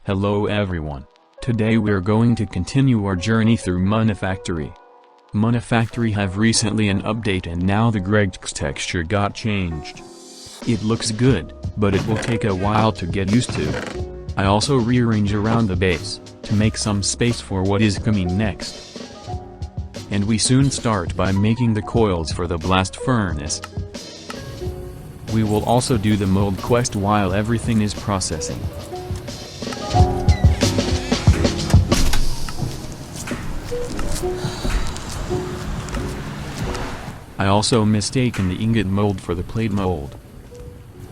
Hello everyone. Today we're going to continue our journey through Monifactory. Monifactory have recently an update and now the Gregtech texture got changed. It looks good, but it will take a while to get used to. I also rearrange around the base, to make some space for what is coming next. And we soon start by making the coils for the blast furnace. We will also do the mold quest while everything is processing. I also mistaken the ingot mold for the plate mold.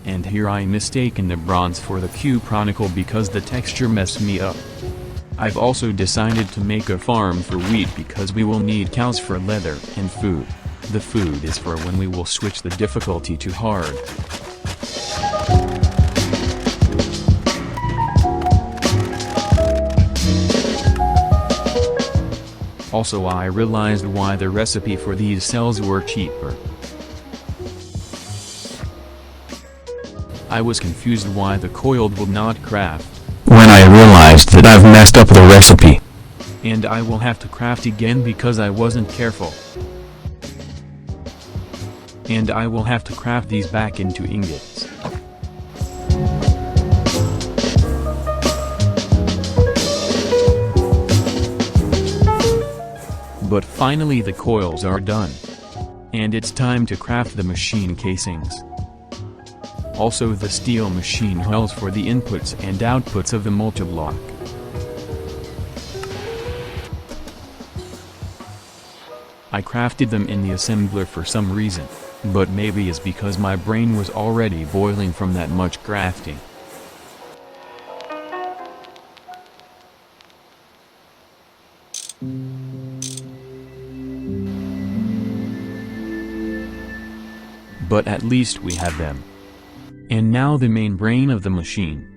And here I mistaken the bronze for the Q-Chronicle because the texture messed me up. I've also decided to make a farm for wheat because we will need cows for leather and food. The food is for when we will switch the difficulty to hard. Also I realized why the recipe for these cells were cheaper. I was confused why the coiled would not craft, when I realized that I've messed up the recipe. And I will have to craft again because I wasn't careful. And I will have to craft these back into ingots. But finally the coils are done. And it's time to craft the machine casings. Also the steel machine hulls for the inputs and outputs of the multiblock. I crafted them in the assembler for some reason, but maybe it's because my brain was already boiling from that much crafting. But at least we have them. And now the main brain of the machine.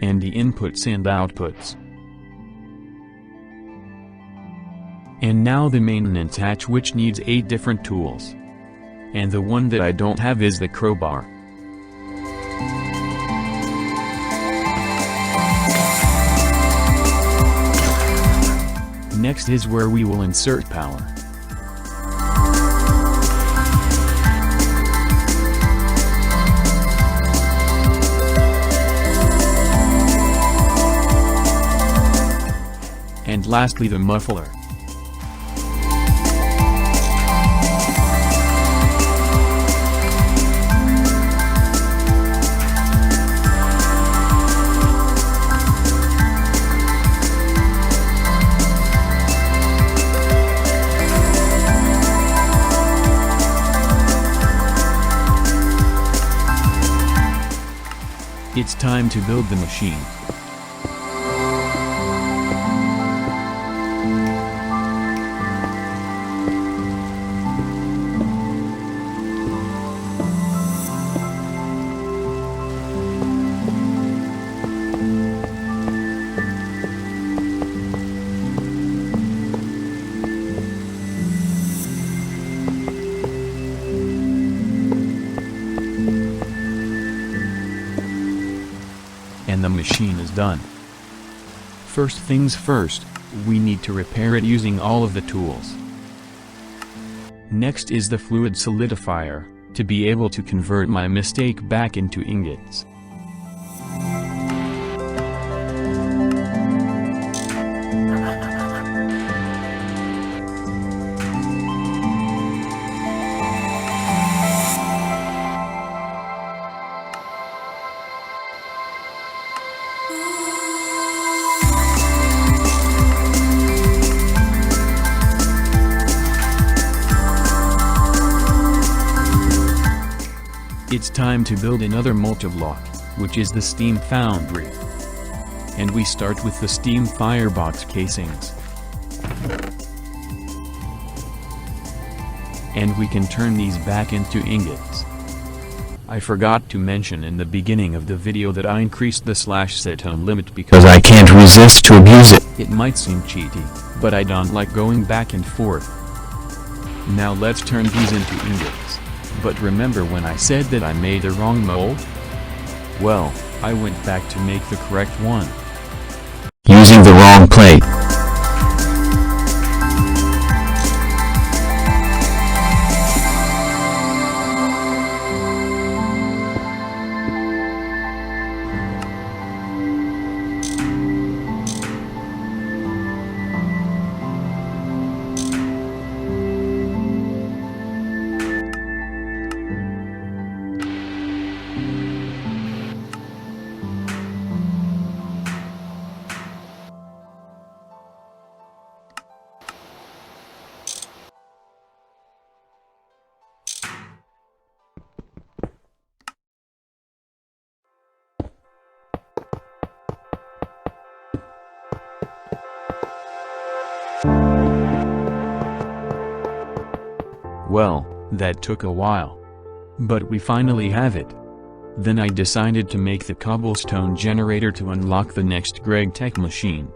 And the inputs and outputs. And now the maintenance hatch which needs 8 different tools. And the one that I don't have is the crowbar. Next is where we will insert power. And lastly the muffler. It's time to build the machine. And the machine is done. First things first, we need to repair it using all of the tools. Next is the fluid solidifier, to be able to convert my mistake back into ingots. It's time to build another multiblock, which is the steam foundry. And we start with the steam firebox casings. And we can turn these back into ingots. I forgot to mention in the beginning of the video that I increased the /set tone limit because I can't resist to abuse it. It might seem cheaty, but I don't like going back and forth. Now let's turn these into ingots. But remember when I said that I made the wrong mold? Well, I went back to make the correct one, using the wrong plate. Well, that took a while. But we finally have it. Then I decided to make the cobblestone generator to unlock the next gregtech machine.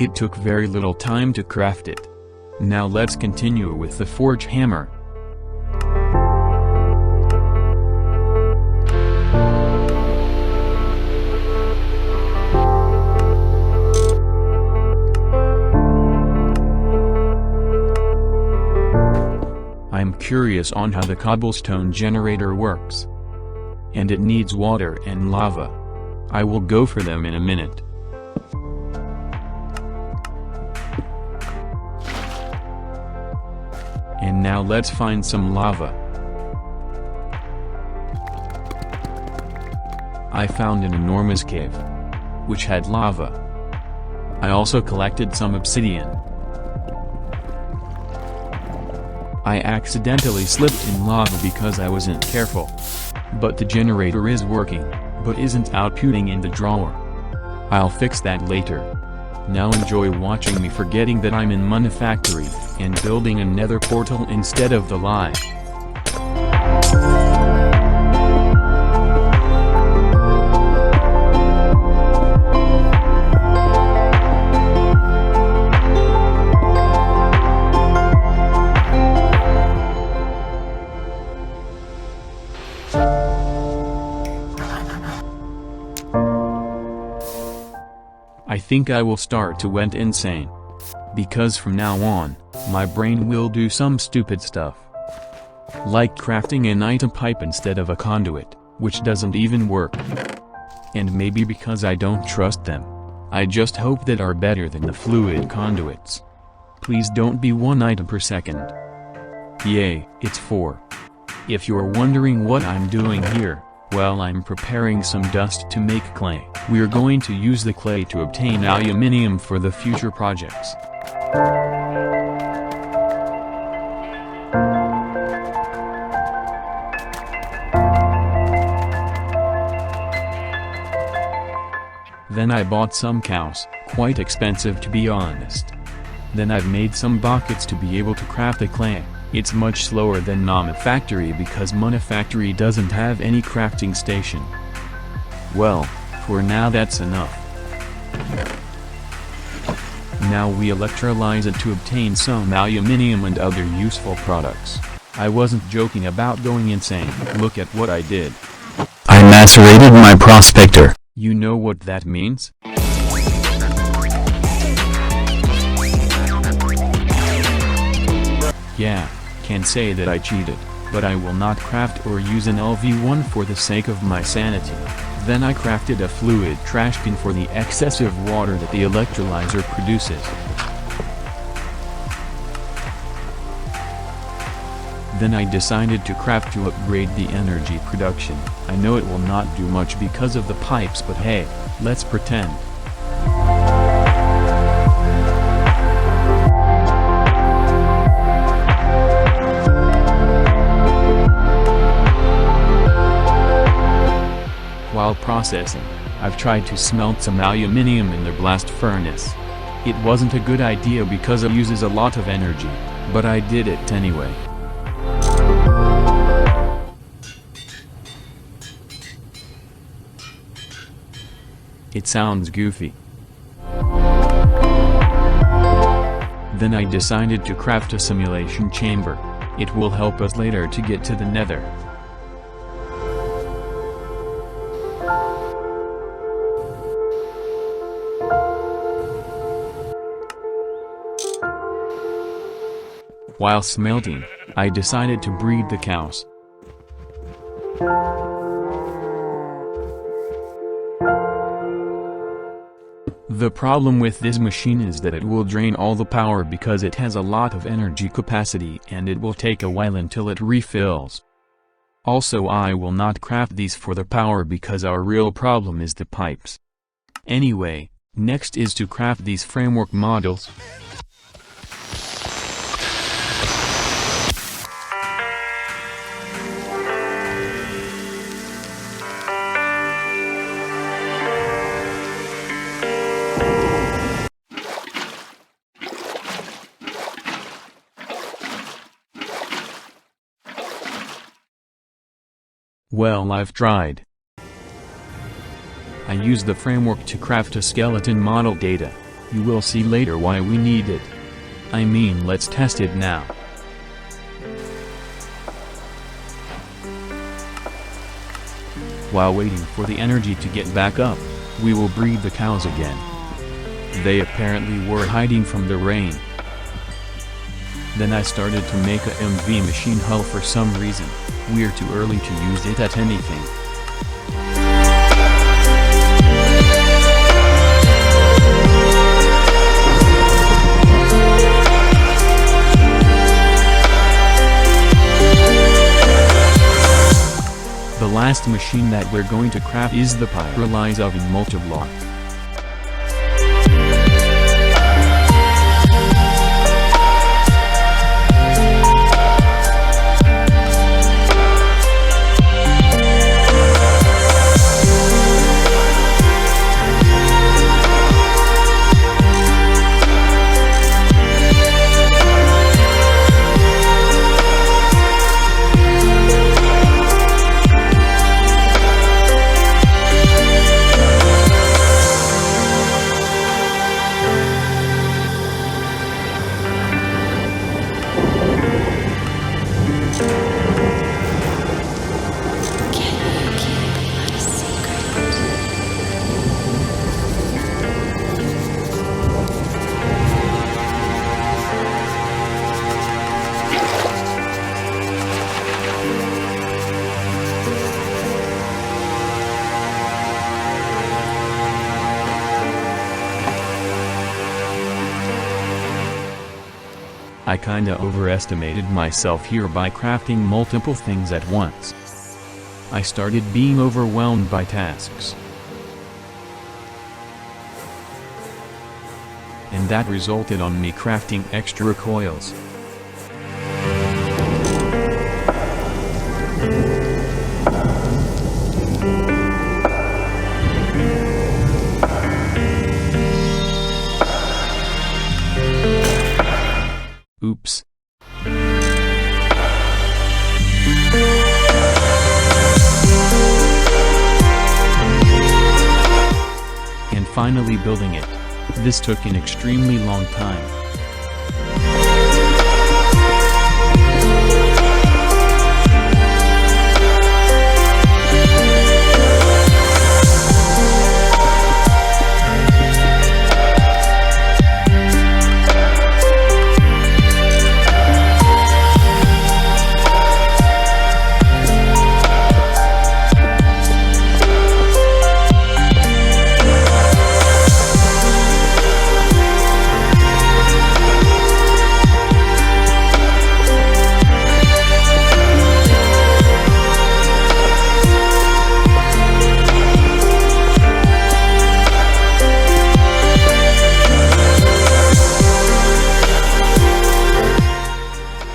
It took very little time to craft it. Now let's continue with the forge hammer. I'm curious on how the cobblestone generator works. And it needs water and lava. I will go for them in a minute. And now let's find some lava. I found an enormous cave, which had lava. I also collected some obsidian. I accidentally slipped in lava because I wasn't careful. But the generator is working, but isn't outputting in the drawer. I'll fix that later. Now enjoy watching me forgetting that I'm in Monifactory, and building a nether portal instead of the live. I think I will start to went insane. Because from now on, my brain will do some stupid stuff. Like crafting an item pipe instead of a conduit, which doesn't even work. And maybe because I don't trust them. I just hope that are better than the fluid conduits. Please don't be 1 item per second. Yay, it's 4. If you're wondering what I'm doing here, well, I'm preparing some dust to make clay. We're going to use the clay to obtain aluminium for the future projects. Then I bought some cows, quite expensive to be honest. Then I've made some buckets to be able to craft the clay. It's much slower than Nomifactory because Monifactory doesn't have any crafting station. Well, for now that's enough. Now we electrolyze it to obtain some aluminium and other useful products. I wasn't joking about going insane. Look at what I did. I macerated my prospector. You know what that means? Yeah, can say that I cheated, but I will not craft or use an LV1 for the sake of my sanity. Then I crafted a fluid trash can for the excessive water that the electrolyzer produces. Then I decided to craft to upgrade the energy production. I know it will not do much because of the pipes, but hey, let's pretend. While processing, I've tried to smelt some aluminium in the blast furnace. It wasn't a good idea because it uses a lot of energy, but I did it anyway. It sounds goofy. Then I decided to craft a simulation chamber. It will help us later to get to the nether. While smelting, I decided to breed the cows. The problem with this machine is that it will drain all the power because it has a lot of energy capacity and it will take a while until it refills. Also, I will not craft these for the power because our real problem is the pipes. Anyway, next is to craft these framework models. Well, I've tried. I used the framework to craft a skeleton model data. You will see later why we need it. I mean, let's test it now. While waiting for the energy to get back up, we will breed the cows again. They apparently were hiding from the rain. Then I started to make a MV machine hull for some reason. We're too early to use it at anything. The last machine that we're going to craft is the pyrolyze oven multiblock. I kinda overestimated myself here by crafting multiple things at once. I started being overwhelmed by tasks. And that resulted on me crafting extra coils. Oops. And finally building it. This took an extremely long time.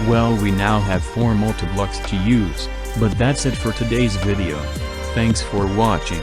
Well, we now have 4 multiblocks to use, but that's it for today's video. Thanks for watching.